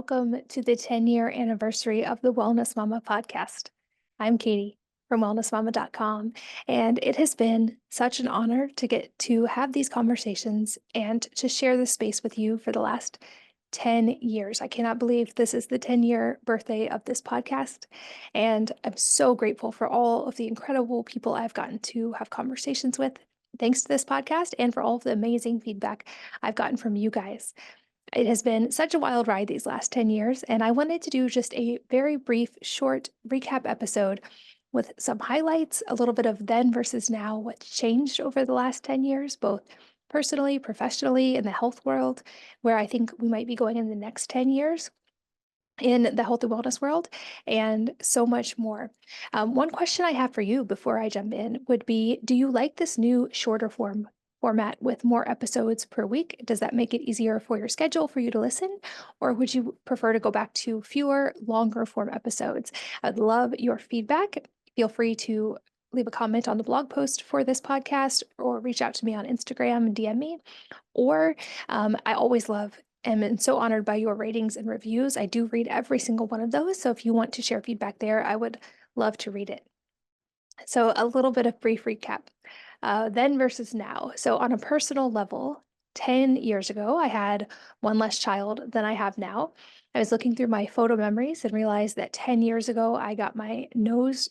welcome to the 10-year anniversary of the Wellness Mama podcast. I'm Katie from wellnessmama.com, and it has been such an honor to get to have these conversations and to share this space with you for the last 10 years. I cannot believe this is the 10-year birthday of this podcast, and I'm so grateful for all of the incredible people I've gotten to have conversations with thanks to this podcast and for all of the amazing feedback I've gotten from you guys. It has been such a wild ride these last 10 years, and I wanted to do just a very brief, short recap episode with some highlights, a little bit of then versus now, what's changed over the last 10 years, both personally, professionally, in the health world, where I think we might be going in the next 10 years in the health and wellness world, and so much more. One question I have for you before I jump in would be, do you like this new shorter format with more episodes per week? Does that make it easier for your schedule for you to listen? Or would you prefer to go back to fewer, longer form episodes? I'd love your feedback. Feel free to leave a comment on the blog post for this podcast or reach out to me on Instagram and DM me. Or I always love am so honored by your ratings and reviews. I do read every single one of those. So if you want to share feedback there, I would love to read it. So a little bit of brief recap, then versus now. So on a personal level, 10 years ago, I had one less child than I have now. I was looking through my photo memories and realized that 10 years ago, I got my nose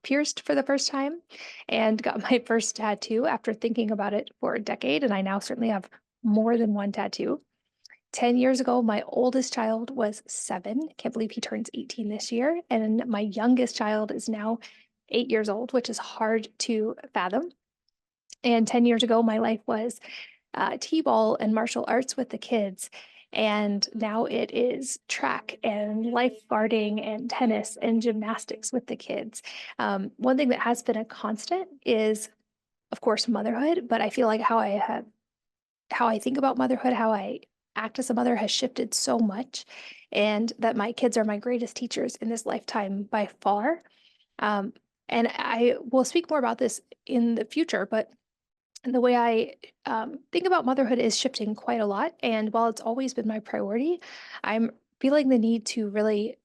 pierced for the first time and got my first tattoo after thinking about it for a decade. And I now certainly have more than one tattoo. 10 years ago, my oldest child was 7. Can't believe he turns 18 this year. And my youngest child is now 8 years old, which is hard to fathom. And 10 years ago, my life was T-ball and martial arts with the kids. And now it is track and lifeguarding and tennis and gymnastics with the kids. One thing that has been a constant is, of course, motherhood, but I feel like how I think about motherhood, how I act as a mother has shifted so much, and that my kids are my greatest teachers in this lifetime by far. Um, and I will speak more about this in the future, but the way I think about motherhood is shifting quite a lot. And while it's always been my priority, I'm feeling the need to really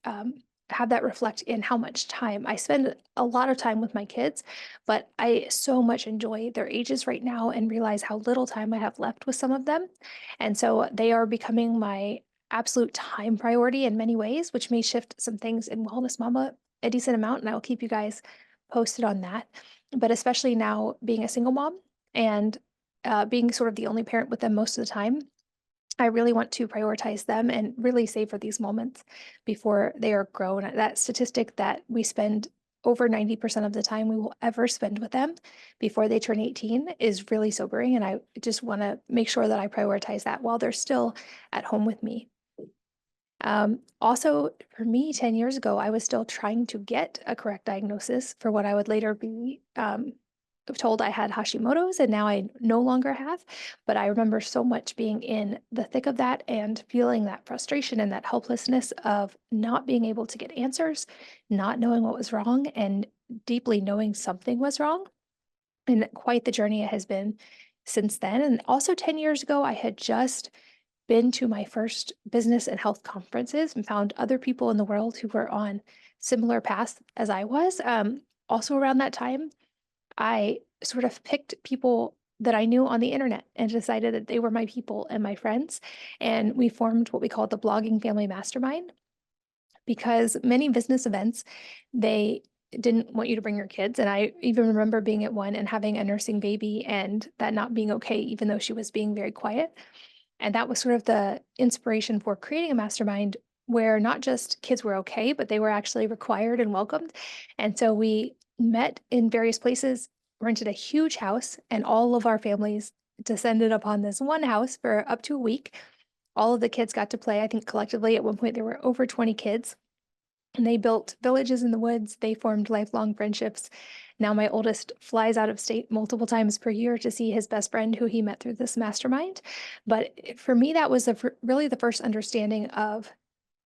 have that reflect in how much time I spend a lot of time with my kids, but I so much enjoy their ages right now and realize how little time I have left with some of them. And so they are becoming my absolute time priority in many ways, which may shift some things in Wellness Mama a decent amount. And I will keep you guys posted on that. But especially now being a single mom and being sort of the only parent with them most of the time, I really want to prioritize them and really savor these moments before they are grown. That statistic that we spend over 90% of the time we will ever spend with them before they turn 18 is really sobering. And I just want to make sure that I prioritize that while they're still at home with me. Also, for me, 10 years ago, I was still trying to get a correct diagnosis for what I would later be told I had Hashimoto's, and now I no longer have. But I remember so much being in the thick of that and feeling that frustration and that helplessness of not being able to get answers, not knowing what was wrong, and deeply knowing something was wrong. And quite the journey it has been since then. And also 10 years ago, I had just been to my first business and health conferences and found other people in the world who were on similar paths as I was. Also around that time, I sort of picked people that I knew on the internet and decided that they were my people and my friends. And we formed what we call the Blogging Family Mastermind, because many business events, they didn't want you to bring your kids. And I even remember being at one and having a nursing baby and that not being okay, even though she was being very quiet. And that was sort of the inspiration for creating a mastermind where not just kids were okay, but they were actually required and welcomed. And so we met in various places, rented a huge house, and all of our families descended upon this one house for up to a week. All of the kids got to play. I think collectively at one point there were over 20 kids. And they built villages in the woods. They formed lifelong friendships. Now my oldest flies out of state multiple times per year to see his best friend who he met through this mastermind. But for me, that was really the first understanding of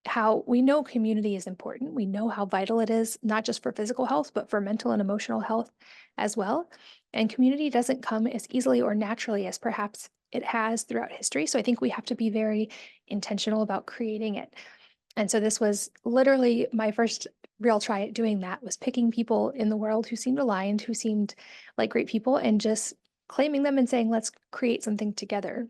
how we know community is important. We know how vital it is, not just for physical health, but for mental and emotional health as well. And community doesn't come as easily or naturally as perhaps it has throughout history. So I think we have to be very intentional about creating it. And so this was literally my first real try at doing that, was picking people in the world who seemed aligned, who seemed like great people, and just claiming them and saying, let's create something together.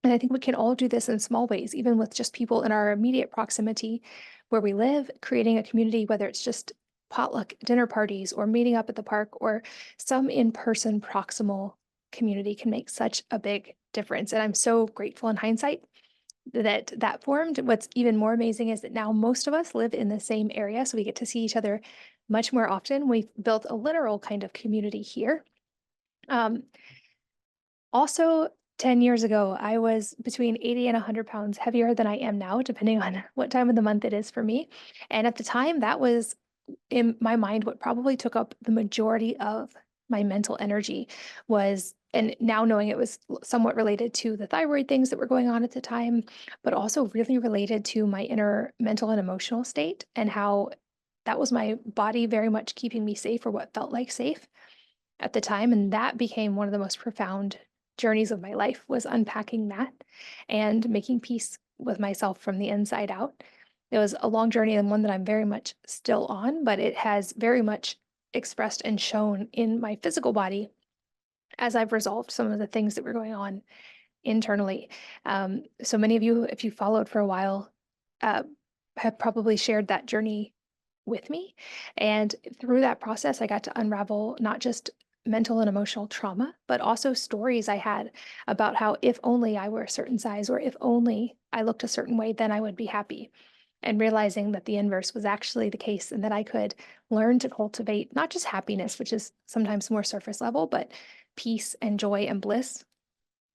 And I think we can all do this in small ways, even with just people in our immediate proximity where we live, creating a community, whether it's just potluck dinner parties or meeting up at the park or some in-person proximal community can make such a big difference. And I'm so grateful in hindsight that that formed. What's even more amazing is that now most of us live in the same area, so we get to see each other much more often. We've built a literal kind of community here. Um, Also, 10 years ago, I was between 80 and 100 pounds heavier than I am now, depending on what time of the month it is for me. And at the time, that was in my mind what probably took up the majority of my mental energy was, and now knowing it was somewhat related to the thyroid things that were going on at the time, but also really related to my inner mental and emotional state and how that was my body very much keeping me safe, or what felt like safe at the time. And that became one of the most profound journeys of my life, was unpacking that and making peace with myself from the inside out. It was a long journey and one that I'm very much still on, but it has very much expressed and shown in my physical body as I've resolved some of the things that were going on internally. So many of you, if you followed for a while, uh, have probably shared that journey with me. And through that process, I got to unravel not just mental and emotional trauma, but also stories I had about how if only I were a certain size, or if only I looked a certain way, then I would be happy. And realizing that the inverse was actually the case, and that I could learn to cultivate not just happiness, which is sometimes more surface level, but peace and joy and bliss,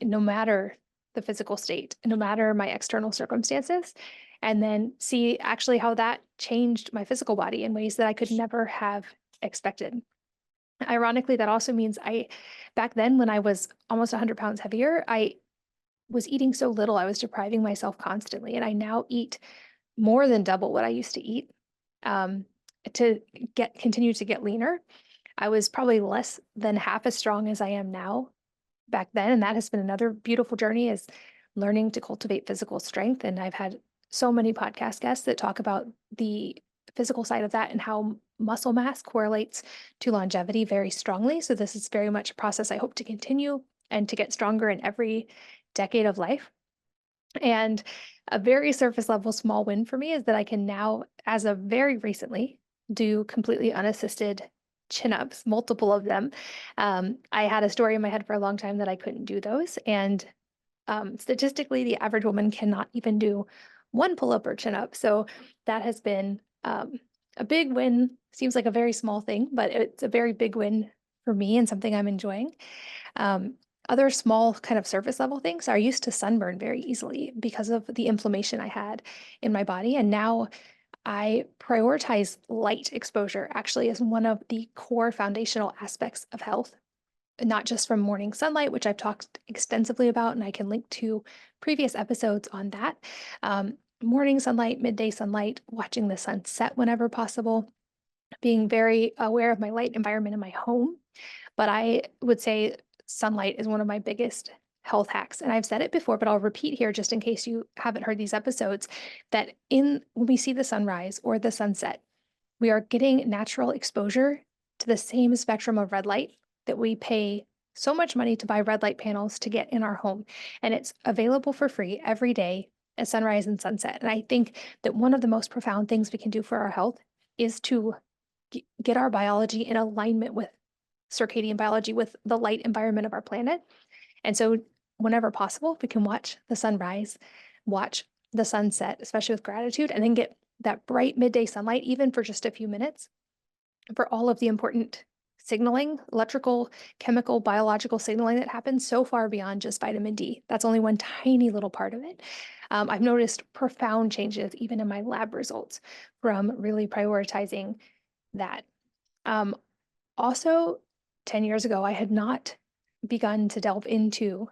no matter the physical state, no matter my external circumstances, and then see actually how that changed my physical body in ways that I could never have expected. Ironically, that also means back then when I was almost 100 pounds heavier, I was eating so little, I was depriving myself constantly. And I now eat more than double what I used to eat um, to continue to get leaner. I was probably less than half as strong as I am now back then. And that has been another beautiful journey, is learning to cultivate physical strength. And I've had so many podcast guests that talk about the physical side of that and how muscle mass correlates to longevity very strongly. So this is very much a process I hope to continue and to get stronger in every decade of life. And a very surface level small win for me is that I can now, as of very recently, do completely unassisted chin ups, multiple of them. I had a story in my head for a long time that I couldn't do those. And statistically, the average woman cannot even do one pull up or chin up. So that has been a big win. Seems like a very small thing, but it's a very big win for me and something I'm enjoying. Um, Other small kind of surface level things are, used to sunburn very easily because of the inflammation I had in my body. And now I prioritize light exposure actually as one of the core foundational aspects of health, not just from morning sunlight, which I've talked extensively about, and I can link to previous episodes on that. Morning sunlight, midday sunlight, watching the sun set whenever possible, being very aware of my light environment in my home. But I would say sunlight is one of my biggest health hacks. And I've said it before, but I'll repeat here just in case you haven't heard these episodes, that when we see the sunrise or the sunset, we are getting natural exposure to the same spectrum of red light that we pay so much money to buy red light panels to get in our home. And it's available for free every day at sunrise and sunset. And I think that one of the most profound things we can do for our health is to get our biology in alignment with circadian biology, with the light environment of our planet. And so, whenever possible, we can watch the sunrise, watch the sunset, especially with gratitude, and then get that bright midday sunlight, even for just a few minutes, for all of the important signaling, electrical, chemical, biological signaling that happens so far beyond just vitamin D. That's only one tiny little part of it. I've noticed profound changes even in my lab results from really prioritizing that. Um, Also, 10 years ago, I had not begun to delve into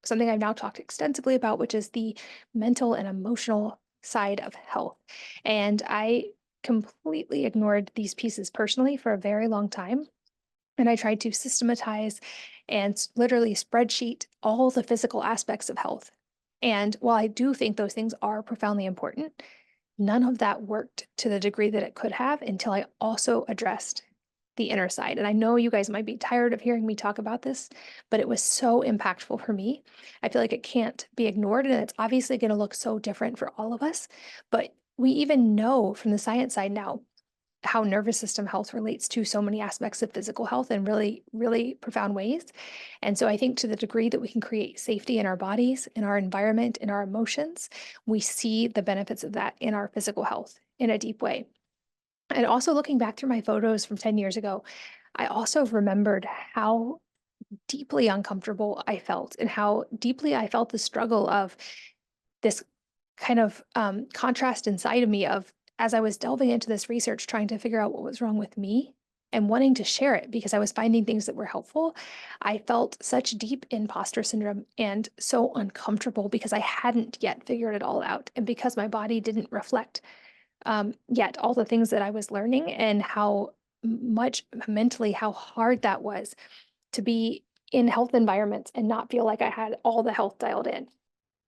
something I've now talked extensively about, which is the mental and emotional side of health. And I completely ignored these pieces personally for a very long time. And I tried to systematize and literally spreadsheet all the physical aspects of health. And while I do think those things are profoundly important, none of that worked to the degree that it could have until I also addressed the inner side. And I know you guys might be tired of hearing me talk about this, but it was so impactful for me. I feel like it can't be ignored, and it's obviously going to look so different for all of us. But we even know from the science side now how nervous system health relates to so many aspects of physical health in really, really profound ways. And so I think to the degree that we can create safety in our bodies, in our environment, in our emotions, we see the benefits of that in our physical health in a deep way. And also looking back through my photos from 10 years ago, I also remembered how deeply uncomfortable I felt and how deeply I felt the struggle of this kind of contrast inside of me of as I was delving into this research, trying to figure out what was wrong with me and wanting to share it because I was finding things that were helpful. I felt such deep imposter syndrome and so uncomfortable because I hadn't yet figured it all out. And because my body didn't reflect yet all the things that I was learning and how much mentally, how hard that was to be in health environments and not feel like I had all the health dialed in.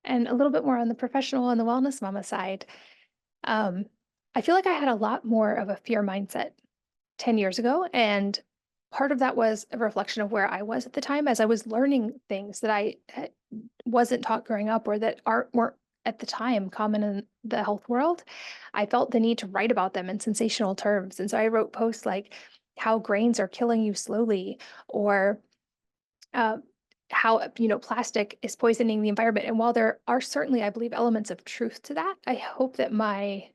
And a little bit more on the professional and the wellness mama side, um, I feel like I had a lot more of a fear mindset 10 years ago. And part of that was a reflection of where I was at the time as I was learning things that I wasn't taught growing up or that weren't at the time common in the health world. I felt the need to write about them in sensational terms. And so I wrote posts like how grains are killing you slowly or uh, how plastic is poisoning the environment. And while there are certainly, I believe, elements of truth to that, I hope that my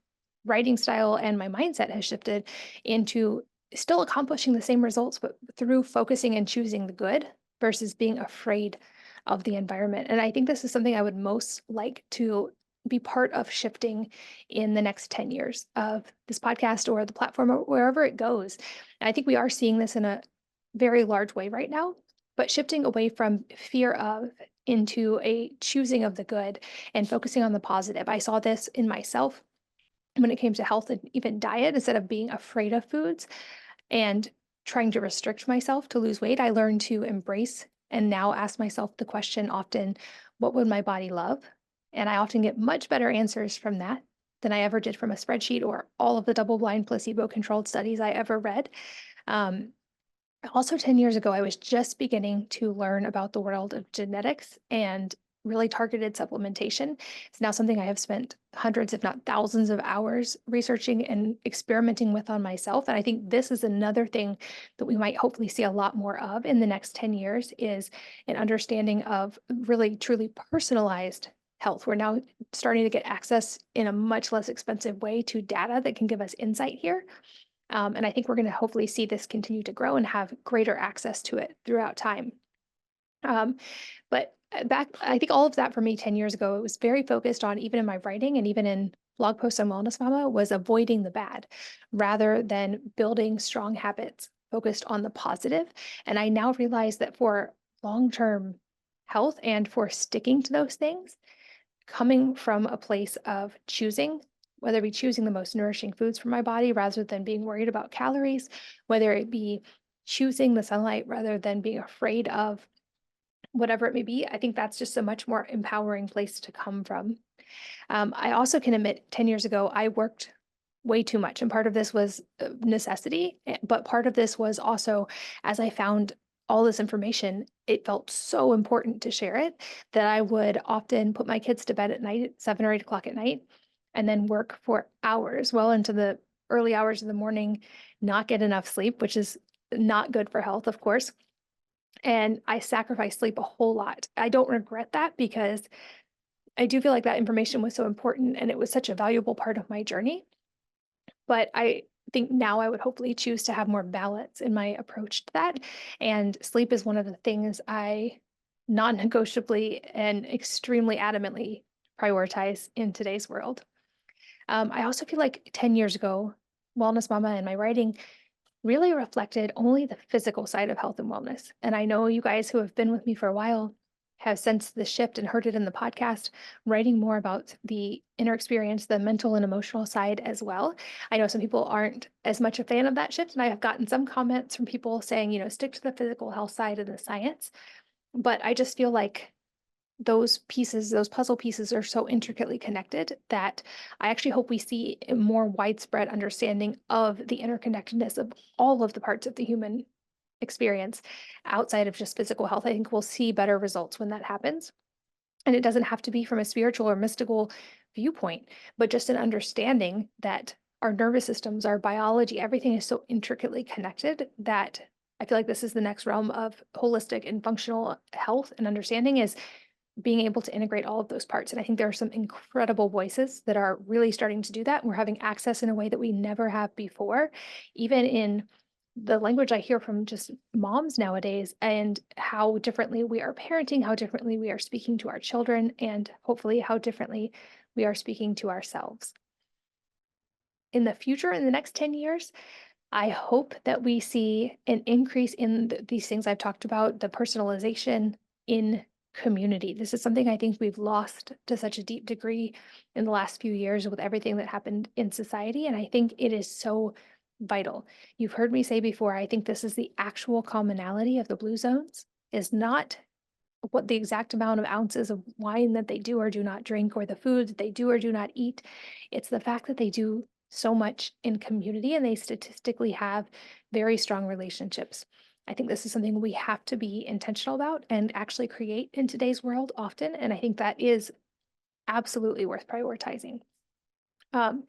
writing style and my mindset has shifted into still accomplishing the same results, but through focusing and choosing the good versus being afraid of the environment. And I think this is something I would most like to be part of shifting in the next 10 years of this podcast or the platform or wherever it goes. And I think we are seeing this in a very large way right now, but shifting away from fear of into a choosing of the good and focusing on the positive. I saw this in myself when it came to health and even diet. Instead of being afraid of foods and trying to restrict myself to lose weight, I learned to embrace and now ask myself the question often, what would my body love? And I often get much better answers from that than I ever did from a spreadsheet or all of the double blind placebo controlled studies I ever read. Um, Also, 10 years ago, I was just beginning to learn about the world of genetics and really targeted supplementation. It's now something I have spent hundreds, if not thousands, of hours researching and experimenting with on myself. And I think this is another thing that we might hopefully see a lot more of in the next 10 years is an understanding of really truly personalized health. We're now starting to get access in a much less expensive way to data that can give us insight here. And I think we're going to hopefully see this continue to grow and have greater access to it throughout time. But back, I think all of that for me 10 years ago, it was very focused on, even in my writing and even in blog posts on Wellness Mama, was avoiding the bad rather than building strong habits focused on the positive. And I now realize that for long-term health and for sticking to those things, coming from a place of choosing, whether it be choosing the most nourishing foods for my body rather than being worried about calories, whether it be choosing the sunlight rather than being afraid of whatever it may be, I think that's just a much more empowering place to come from. I also can admit 10 years ago, I worked way too much. And part of this was necessity, but part of this was also as I found all this information, it felt so important to share it that I would often put my kids to bed at night at 7 or 8 o'clock at night and then work for hours, well into the early hours of the morning, not get enough sleep, which is not good for health, of course. And I sacrificed sleep a whole lot. I don't regret that because I do feel like that information was so important and it was such a valuable part of my journey. But I think now I would hopefully choose to have more balance in my approach to that. And sleep is one of the things I non negotiably and extremely adamantly prioritize in today's world. I also feel like 10 years ago, Wellness Mama and my writing really reflected only the physical side of health and wellness. And I know you guys who have been with me for a while have sensed the shift and heard it in the podcast, writing more about the inner experience, the mental and emotional side as well. I know some people aren't as much a fan of that shift, and I have gotten some comments from people saying, stick to the physical health side of the science. But I just feel like those pieces, those puzzle pieces are so intricately connected that I actually hope we see a more widespread understanding of the interconnectedness of all of the parts of the human experience outside of just physical health. I think we'll see better results when that happens. And it doesn't have to be from a spiritual or mystical viewpoint, but just an understanding that our nervous systems, our biology, everything is so intricately connected that I feel like this is the next realm of holistic and functional health and understanding is being able to integrate all of those parts. And I think there are some incredible voices that are really starting to do that. And we're having access in a way that we never have before, even in the language I hear from just moms nowadays, and how differently we are parenting, how differently we are speaking to our children, and hopefully how differently we are speaking to ourselves. In the future, in the next 10 years, I hope that we see an increase in these things I've talked about, the personalization in community. This is something I think we've lost to such a deep degree in the last few years with everything that happened in society. And I think it is so vital. You've heard me say before, I think this is the actual commonality of the blue zones, is not what the exact amount of ounces of wine that they do or do not drink, or the food that they do or do not eat. It's the fact that they do so much in community and they statistically have very strong relationships. I think this is something we have to be intentional about and actually create in today's world often. And I think that is absolutely worth prioritizing. Um,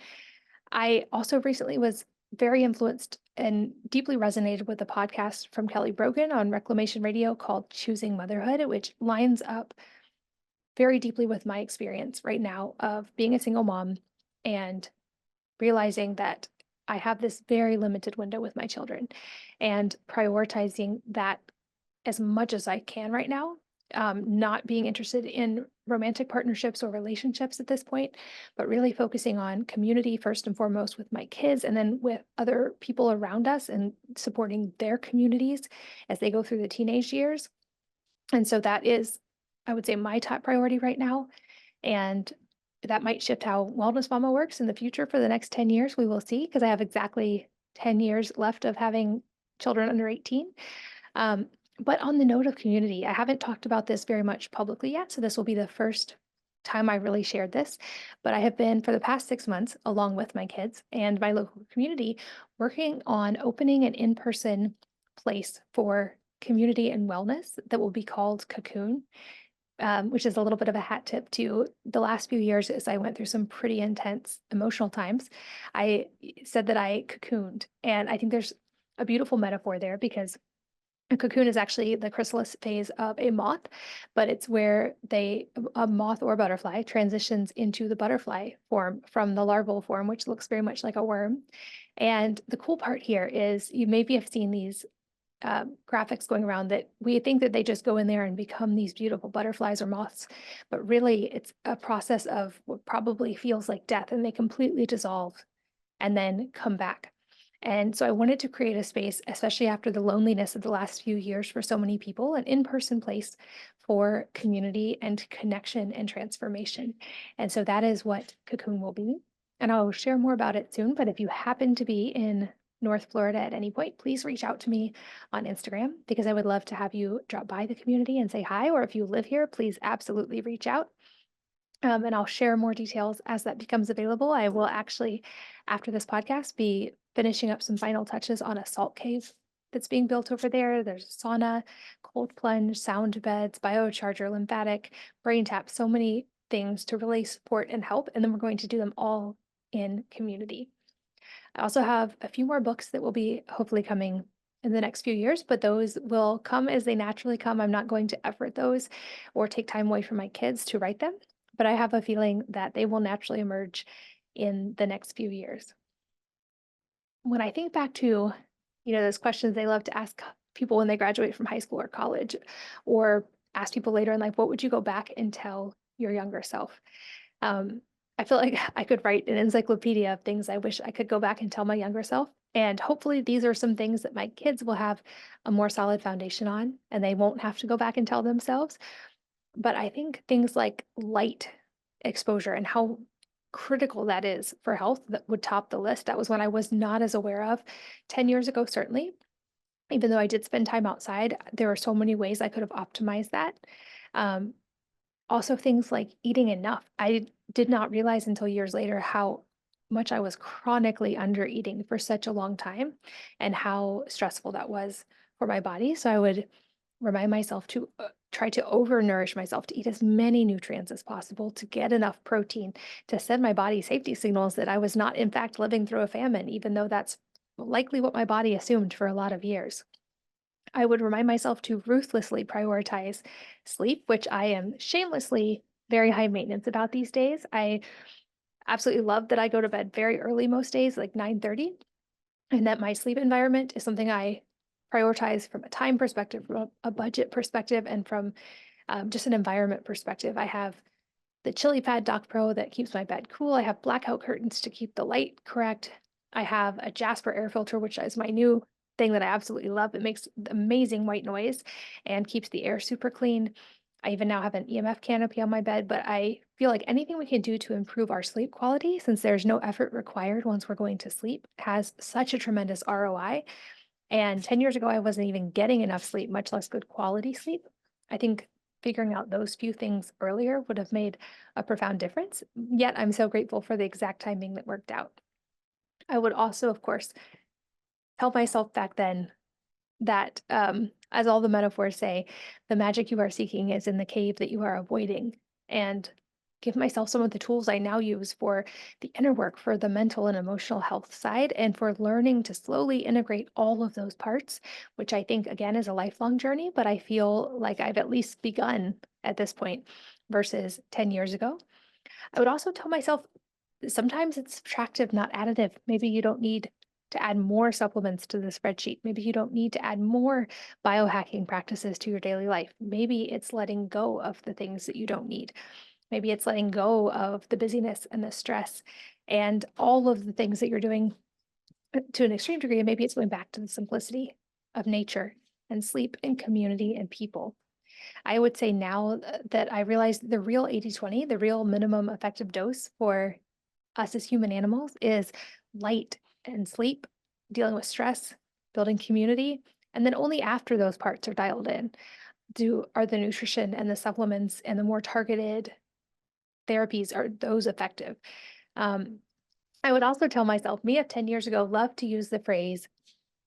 I also recently was very influenced and deeply resonated with a podcast from Kelly Brogan on Reclamation Radio called Choosing Motherhood, which lines up very deeply with my experience right now of being a single mom and realizing that I have this very limited window with my children and prioritizing that as much as I can right now. Not being interested in romantic partnerships or relationships at this point, but really focusing on community first and foremost with my kids and then with other people around us and supporting their communities as they go through the teenage years. And so that is, I would say, my top priority right now. And that might shift how Wellness Mama works in the future for the next 10 years. We will see, because I have exactly 10 years left of having children under 18. Um, but on the note of community, I haven't talked about this very much publicly yet. So this will be the first time I really shared this. But I have been for the past 6 months, along with my kids and my local community, working on opening an in person place for community and wellness that will be called Cocoon, which is a little bit of a hat tip to the last few years as I went through some pretty intense emotional times. I said that I cocooned, and I think there's a beautiful metaphor there because a cocoon is actually the chrysalis phase of a moth, but it's where a moth or butterfly transitions into the butterfly form from the larval form, which looks very much like a worm. And the cool part here is you maybe have seen these graphics going around that we think that they just go in there and become these beautiful butterflies or moths, but really it's a process of what probably feels like death, and they completely dissolve and then come back. And so I wanted to create a space, especially after the loneliness of the last few years for so many people, an in-person place for community and connection and transformation. And so that is what Cocoon will be. And I'll share more about it soon. But if you happen to be in North Florida at any point, please reach out to me on Instagram because I would love to have you drop by the community and say hi. Or if you live here, please absolutely reach out. And I'll share more details as that becomes available. I will actually, after this podcast, be finishing up some final touches on a salt cave that's being built over there. There's a sauna, cold plunge, sound beds, biocharger, lymphatic, brain tap, so many things to really support and help. And then we're going to do them all in community. I also have a few more books that will be hopefully coming in the next few years, but those will come as they naturally come. I'm not going to effort those or take time away from my kids to write them, but I have a feeling that they will naturally emerge in the next few years. When I think back to, those questions they love to ask people when they graduate from high school or college, or ask people later in life, what would you go back and tell your younger self? Um, I feel like I could write an encyclopedia of things I wish I could go back and tell my younger self. And hopefully, these are some things that my kids will have a more solid foundation on, and they won't have to go back and tell themselves. But I think things like light exposure and how critical that is for health that would top the list. That was one I was not as aware of 10 years ago, certainly. Even though I did spend time outside, there are so many ways I could have optimized that. Um, Also, things like eating enough. I did not realize until years later how much I was chronically under eating for such a long time and how stressful that was for my body. So I would remind myself to try to overnourish myself, to eat as many nutrients as possible, to get enough protein, to send my body safety signals that I was not, in fact, living through a famine, even though that's likely what my body assumed for a lot of years. I would remind myself to ruthlessly prioritize sleep, which I am shamelessly very high maintenance about these days. I absolutely love that I go to bed very early most days, like 9:30, and that my sleep environment is something I prioritize from a time perspective, from a budget perspective, and from just an environment perspective. I have the ChiliPad Dock Pro that keeps my bed cool. I have blackout curtains to keep the light correct. I have a Jasper air filter, which is my new thing that I absolutely love. It makes amazing white noise and keeps the air super clean. I even now have an EMF canopy on my bed, but I feel like anything we can do to improve our sleep quality, since there's no effort required once we're going to sleep, has such a tremendous ROI. And 10 years ago, I wasn't even getting enough sleep, much less good quality sleep. I think figuring out those few things earlier would have made a profound difference. Yet I'm so grateful for the exact timing that worked out. I would also, of course, tell myself back then that, as all the metaphors say, the magic you are seeking is in the cave that you are avoiding, and give myself some of the tools I now use for the inner work, for the mental and emotional health side, and for learning to slowly integrate all of those parts, which I think, again, is a lifelong journey, but I feel like I've at least begun at this point versus 10 years ago. I would also tell myself sometimes it's subtractive, not additive. Maybe you don't need to add more supplements to the spreadsheet. Maybe you don't need to add more biohacking practices to your daily life. Maybe it's letting go of the things that you don't need. Maybe it's letting go of the busyness and the stress and all of the things that you're doing to an extreme degree. And maybe it's going back to the simplicity of nature and sleep and community and people. I would say now that I realize the real 80/20, the real minimum effective dose for us as human animals is light and sleep, dealing with stress, building community, and then only after those parts are dialed in are the nutrition and the supplements and the more targeted therapies are those effective. Um, I would also tell myself, me of 10 years ago loved to use the phrase,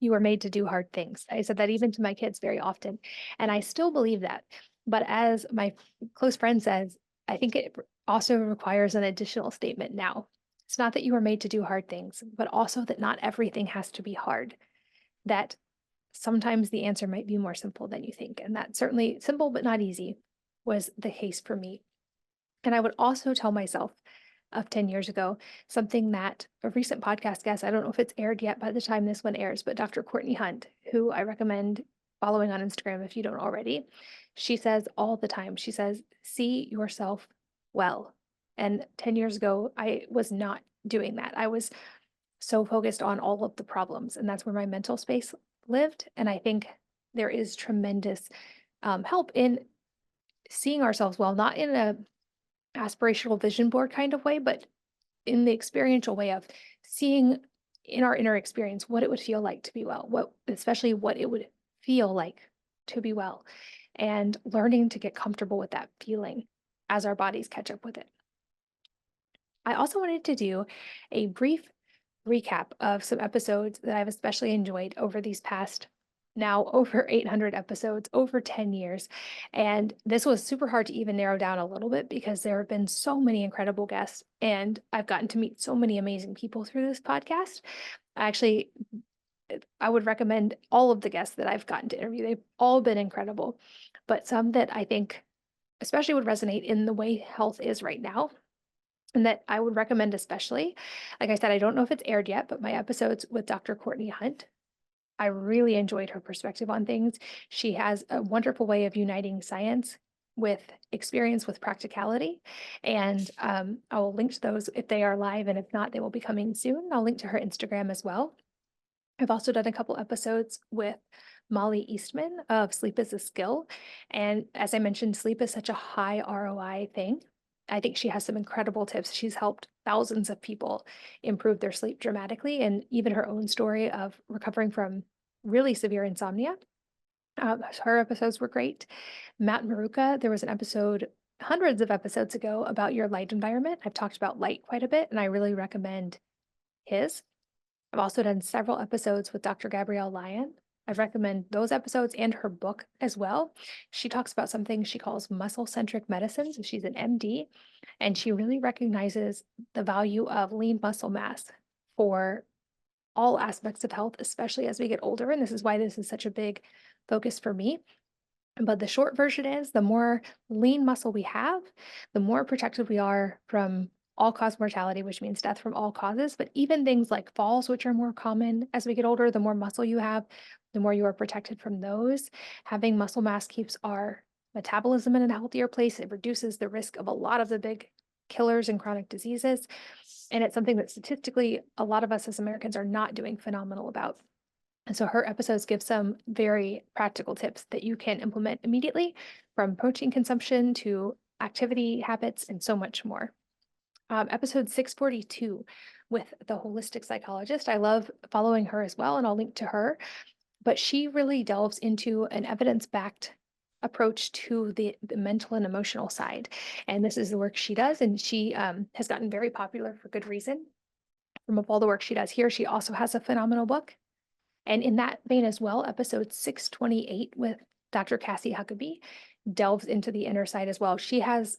you were made to do hard things. I said that even to my kids very often, and I still believe that. But as my close friend says, I think it also requires an additional statement now. It's not that you were made to do hard things, but also that not everything has to be hard. That sometimes the answer might be more simple than you think. And that certainly simple but not easy was the case for me. And I would also tell myself of 10 years ago, something that a recent podcast guest, I don't know if it's aired yet by the time this one airs, but Dr. Courtney Hunt, who I recommend following on Instagram if you don't already, she says all the time, she says, see yourself well. And 10 years ago, I was not doing that. I was so focused on all of the problems, and that's where my mental space lived. And I think there is tremendous help in seeing ourselves well, not in a aspirational vision board kind of way, but in the experiential way of seeing in our inner experience what it would feel like to be well, especially what it would feel like to be well, and learning to get comfortable with that feeling as our bodies catch up with it. I also wanted to do a brief recap of some episodes that I've especially enjoyed over these past now over 800 episodes, over 10 years. And this was super hard to even narrow down a little bit because there have been so many incredible guests, and I've gotten to meet so many amazing people through this podcast. Actually, I would recommend all of the guests that I've gotten to interview. They've all been incredible, but some that I think especially would resonate in the way health is right now and that I would recommend especially. Like I said, I don't know if it's aired yet, but my episodes with Dr. Courtney Hunt, I really enjoyed her perspective on things. She has a wonderful way of uniting science with experience with practicality. And I will link to those if they are live, and if not, they will be coming soon. I'll link to her Instagram as well. I've also done a couple episodes with Molly Eastman of Sleep is a Skill. And as I mentioned, sleep is such a high ROI thing. I think she has some incredible tips. She's helped thousands of people improve their sleep dramatically, and even her own story of recovering from really severe insomnia. Her episodes were great. Matt Maruka, there was an episode hundreds of episodes ago about your light environment. I've talked about light quite a bit, and I really recommend his. I've also done several episodes with Dr. Gabrielle Lyon. I recommend those episodes and her book as well. She talks about something she calls muscle centric medicine. So she's an MD, and she really recognizes the value of lean muscle mass for all aspects of health, especially as we get older. And this is why this is such a big focus for me. But the short version is the more lean muscle we have, the more protected we are from all cause mortality, which means death from all causes. But even things like falls, which are more common as we get older, the more muscle you have, the more you are protected from those. Having muscle mass keeps our metabolism in a healthier place. It reduces the risk of a lot of the big killers and chronic diseases. And it's something that statistically, a lot of us as Americans are not doing phenomenal about. And so her episodes give some very practical tips that you can implement immediately, from protein consumption to activity habits and so much more. Episode 642 with the holistic psychologist. I love following her as well, and I'll link to her. But she really delves into an evidence backed approach to the mental and emotional side. And this is the work she does. And she has gotten very popular for good reason. From all the work she does here, she also has a phenomenal book. And in that vein as well, episode 628 with Dr. Cassie Huckabee delves into the inner side as well. She has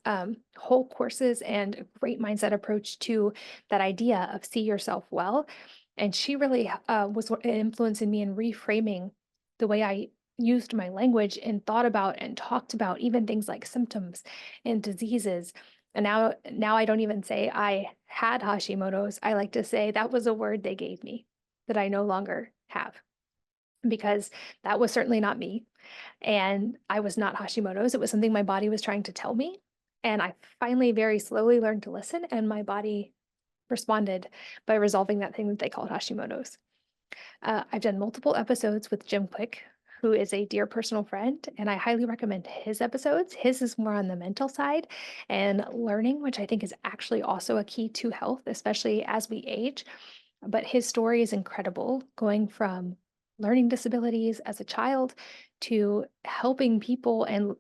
whole courses and a great mindset approach to that idea of see yourself well. And she really was an influence in me in reframing the way I used my language and thought about and talked about even things like symptoms and diseases. And now I don't even say I had Hashimoto's. I like to say that was a word they gave me that I no longer have, because that was certainly not me. And I was not Hashimoto's. It was something my body was trying to tell me. And I finally very slowly learned to listen, and my body responded by resolving that thing that they called Hashimoto's. I've done multiple episodes with Jim Quick, who is a dear personal friend, and I highly recommend his episodes. His is more on the mental side and learning, which I think is actually also a key to health, especially as we age. But his story is incredible, going from learning disabilities as a child to helping people and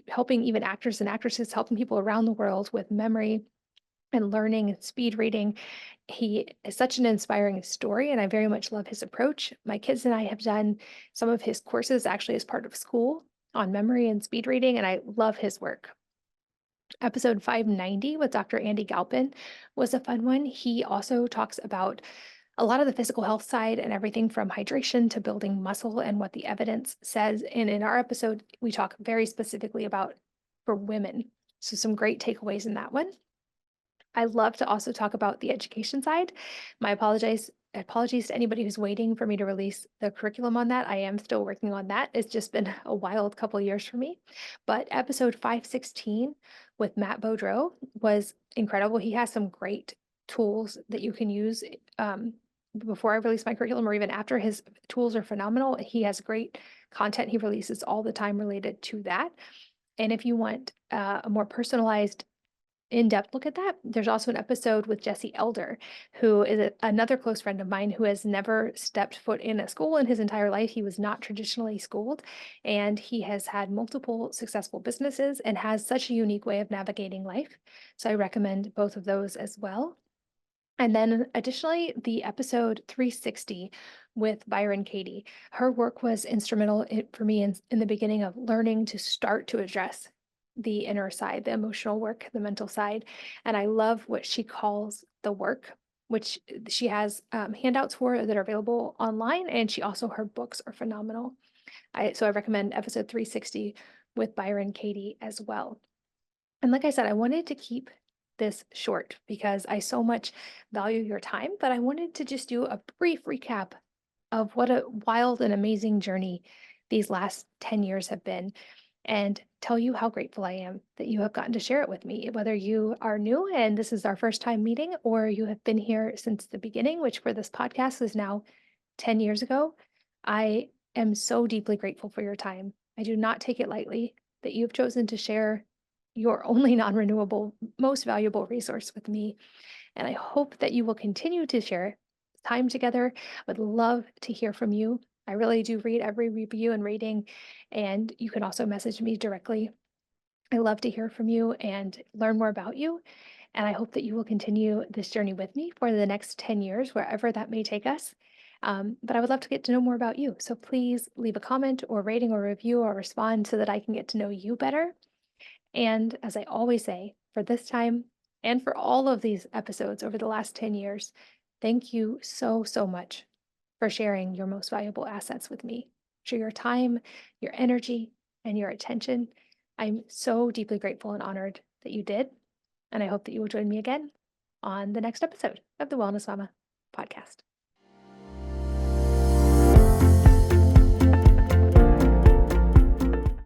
helping even actors and actresses, helping people around the world with memory and learning and speed reading. He is such an inspiring story, and I very much love his approach. My kids and I have done some of his courses actually as part of school on memory and speed reading, and I love his work. Episode 590 with Dr. Andy Galpin was a fun one. He also talks about a lot of the physical health side and everything from hydration to building muscle and what the evidence says. And in our episode, we talk very specifically about for women. So some great takeaways in that one. I love to also talk about the education side. My apologies to anybody who's waiting for me to release the curriculum on that. I am still working on that. It's just been a wild couple years for me. But episode 516 with Matt Beaudreau was incredible. He has some great tools that you can use before I release my curriculum or even after. His tools are phenomenal. He has great content he releases all the time related to that. And if you want a more personalized in-depth look at that, there's also an episode with Jesse Elder, who is another close friend of mine who has never stepped foot in a school in his entire life. He was not traditionally schooled, and he has had multiple successful businesses and has such a unique way of navigating life. So I recommend both of those as well. And then additionally, the episode 360 with Byron Katie. Her work was instrumental for me in the beginning of learning to start to address the inner side, the emotional work, the mental side. And I love what she calls the work, which she has handouts for that are available online. And she also, her books are phenomenal. So I recommend episode 360 with Byron Katie as well. And like I said, I wanted to keep this short because I so much value your time, but I wanted to just do a brief recap of what a wild and amazing journey these last 10 years have been, and tell you how grateful I am that you have gotten to share it with me, whether you are new and this is our first time meeting, or you have been here since the beginning, which for this podcast is now 10 years ago. I am so deeply grateful for your time. I do not take it lightly that you've chosen to share your only non-renewable, most valuable resource with me. And I hope that you will continue to share time together. Would love to hear from you. I really do read every review and rating, and you can also message me directly I love to hear from you and learn more about you. And I hope that you will continue this journey with me for the next 10 years, wherever that may take us. But I would love to get to know more about you. So please leave a comment or rating or review or respond so that I can get to know you better. And as I always say, for this time and for all of these episodes over the last 10 years, thank you so, so much for sharing your most valuable assets with me. Share your time, your energy, and your attention. I'm so deeply grateful and honored that you did. And I hope that you will join me again on the next episode of the Wellness Mama podcast.